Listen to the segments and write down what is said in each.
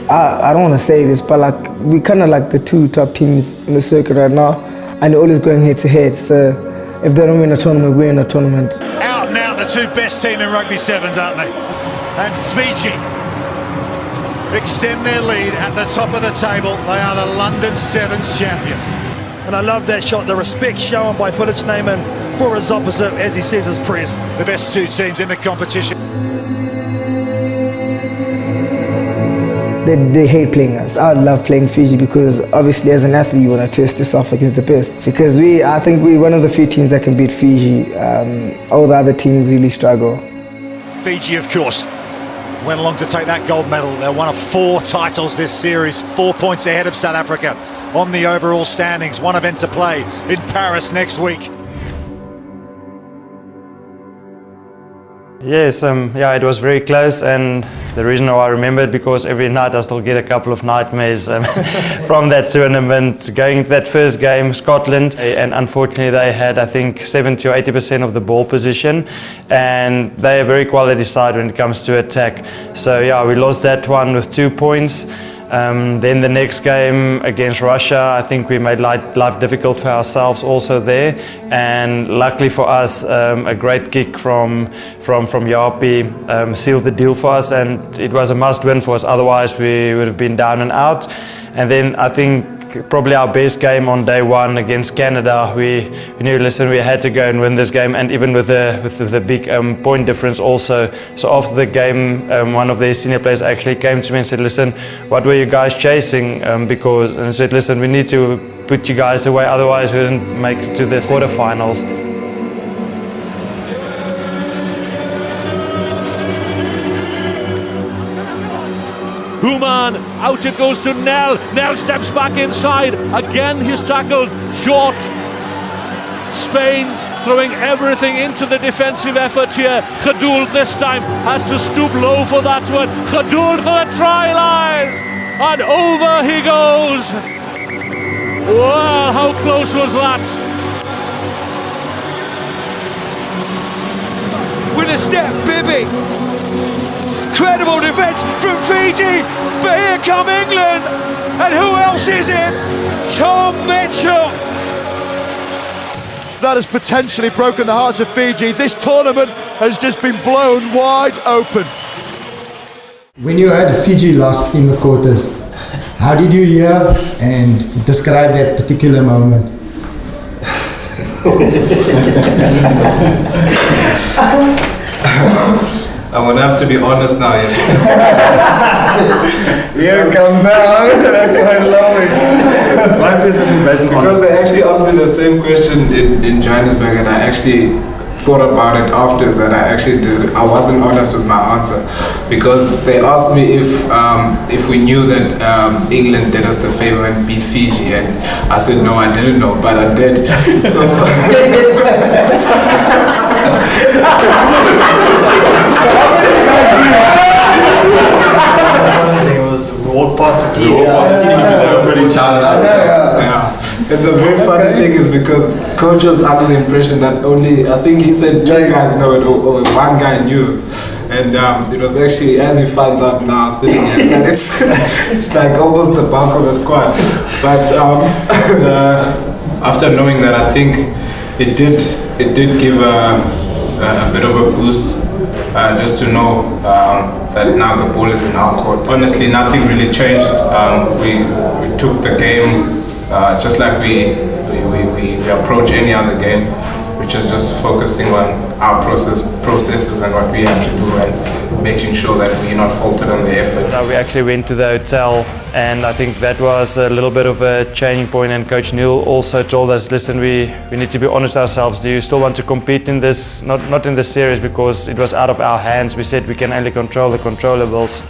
I don't want to say this, but like we kind of like the two top teams in the circuit right now, and they're always going head to head. So if they don't win a tournament, we win a tournament. Out and out, the two best team in rugby sevens, aren't they? And Fiji extend their lead at the top of the table. They are the London Sevens champions. And I love that shot, the respect shown by Footage Neyman for his opposite as he says his prayers. The best two teams in the competition. They hate playing us. I would love playing Fiji because obviously as an athlete you want to test yourself against the best. Because I think we're one of the few teams that can beat Fiji. All the other teams really struggle. Fiji, of course, went along to take that gold medal. They're one of 4 titles this series, 4 points ahead of South Africa on the overall standings. One event to play in Paris next week. Yes, yeah, it was very close, and the reason why I remember it because every night I still get a couple of nightmares from that tournament. Going to that first game, Scotland, and unfortunately they had, I think, 70 or 80% of the ball position, and they're a very quality side when it comes to attack. So yeah, we lost that one with 2 points. Then the next game against Russia, I think we made life difficult for ourselves also there, and luckily for us, a great kick from Yapi sealed the deal for us, and it was a must win for us, otherwise we would have been down and out. And then I think probably our best game on day one against Canada, we knew, listen, we had to go and win this game, and even with the big point difference also. So after the game, one of their senior players actually came to me and said, listen, what were you guys chasing? And I said, listen, we need to put you guys away, otherwise we didn't make it to the quarterfinals. Human, out it goes to Nell. Nell steps back inside. Again he's tackled short. Spain throwing everything into the defensive effort here. Khadoul this time has to stoop low for that one. Khadoul for the try line. And over he goes. Wow, how close was that? With a step, Bibby. Incredible defence from Fiji, but here come England, and who else is it? Tom Mitchell! That has potentially broken the hearts of Fiji. This tournament has just been blown wide open. When you had Fiji lost in the quarters, how did you hear and describe that particular moment? I'm gonna have to be honest now. Here it comes now. That's why I love it. Like this is investment. Because they actually asked me the same question in Johannesburg, and I actually thought about it after that. I wasn't honest with my answer, because they asked me if we knew that England did us the favor and beat Fiji, and I said no, I didn't know, but I did. So it was walk past the team. They were pretty challenged. Yeah. And the very funny thing is because coach was under the impression that only, I think he said 2 guys know it, or 1 guy knew. And it was actually, as he finds out now, sitting here, and it's like almost the bulk of the squad. But after knowing that, I think it did give a bit of a boost, just to know that now the ball is in our court. Honestly, nothing really changed. We took the game just like we approach any other game, which is just focusing on our processes and what we have to do, and making sure that we're not faltered on the effort. We actually went to the hotel, and I think that was a little bit of a changing point, and Coach Neil also told us, listen, we need to be honest ourselves. Do you still want to compete in this, not in this series, because it was out of our hands. We said we can only control the controllables.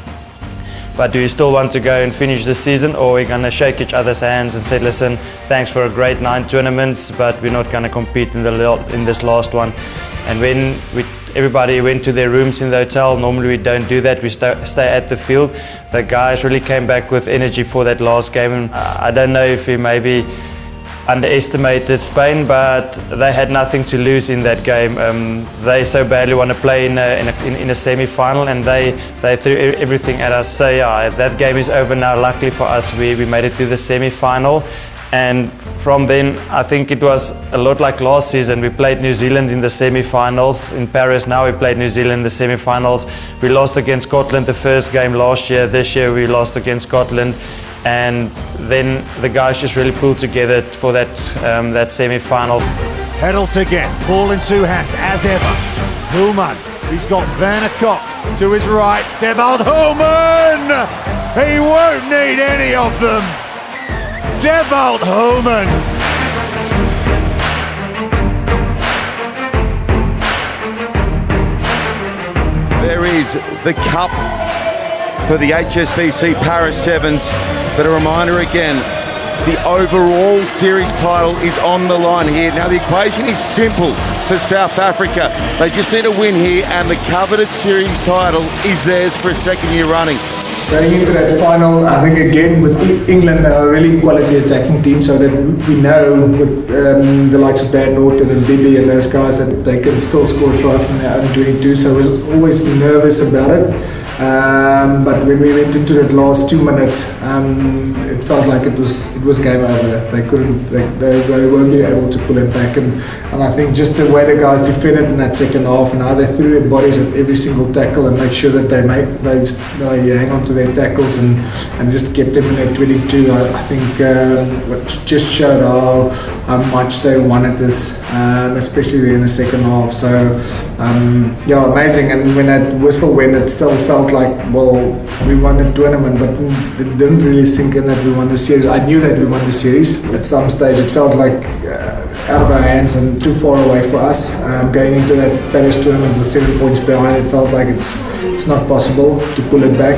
But do you still want to go and finish this season, or we're going to shake each other's hands and say, listen, thanks for a great 9 tournaments, but we're not going to compete in this last one. And when everybody went to their rooms in the hotel, normally we don't do that, we stay at the field. The guys really came back with energy for that last game. And I don't know if we maybe underestimated Spain, but they had nothing to lose in that game. They so badly want to play in a semi-final, and they threw everything at us. So yeah, that game is over now. Luckily for us, we made it to the semi-final. And from then, I think it was a lot like last season. We played New Zealand in the semi-finals. In Paris now, we played New Zealand in the semi-finals. We lost against Scotland the first game last year. This year, we lost against Scotland. And then the guys just really pulled together for that semi-final. Hedelt again, ball in two hands, as ever. Hulman, he's got Werner Kok to his right. Devald Hulman! He won't need any of them. Devald Hulman. There is the cup for the HSBC Paris Sevens, but a reminder again, the overall series title is on the line here. Now the equation is simple for South Africa. They just need a win here and the coveted series title is theirs for a second year running. Going into that final, I think again with England, they are a really quality attacking team, so that we know with the likes of Dan Norton and Bibi and those guys that they can still score a try from their own 22, so I was always nervous about it. But when we went into that last 2 minutes, it felt like it was game over. They won't be able to pull it back, and I think just the way the guys defended in that second half, and how they threw their bodies at every single tackle and make sure that they hang on to their tackles and just kept them in their 22. I think what just showed how much they wanted this, especially in the second half. So yeah, amazing. And when that whistle went, it still felt like, well, we won the tournament, but it didn't really sink in that we won the series. I knew that we won the series. At some stage, it felt like out of our hands and too far away for us. Going into that Paris tournament with 7 points behind, it felt like it's not possible to pull it back.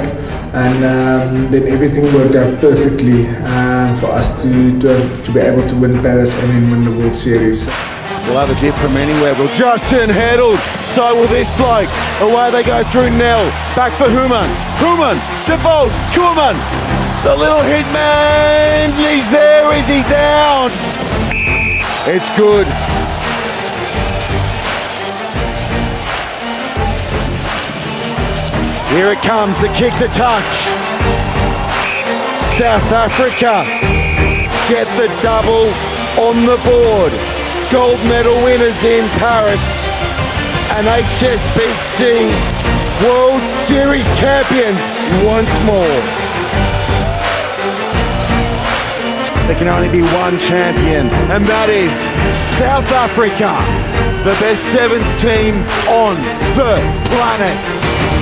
And then everything worked out perfectly for us to be able to win Paris and then win the World Series. We'll have a dip from anywhere. Well, Justin Hedelt. So will this bloke. Away they go through Nell. Back for Hulman. Hulman. Default. Koeman. The little hitman. He's there. Is he down? It's good. Here it comes. The kick to touch. South Africa get the double on the board. Gold medal winners in Paris and HSBC World Series champions once more. There can only be one champion, and that is South Africa, the best sevens team on the planet.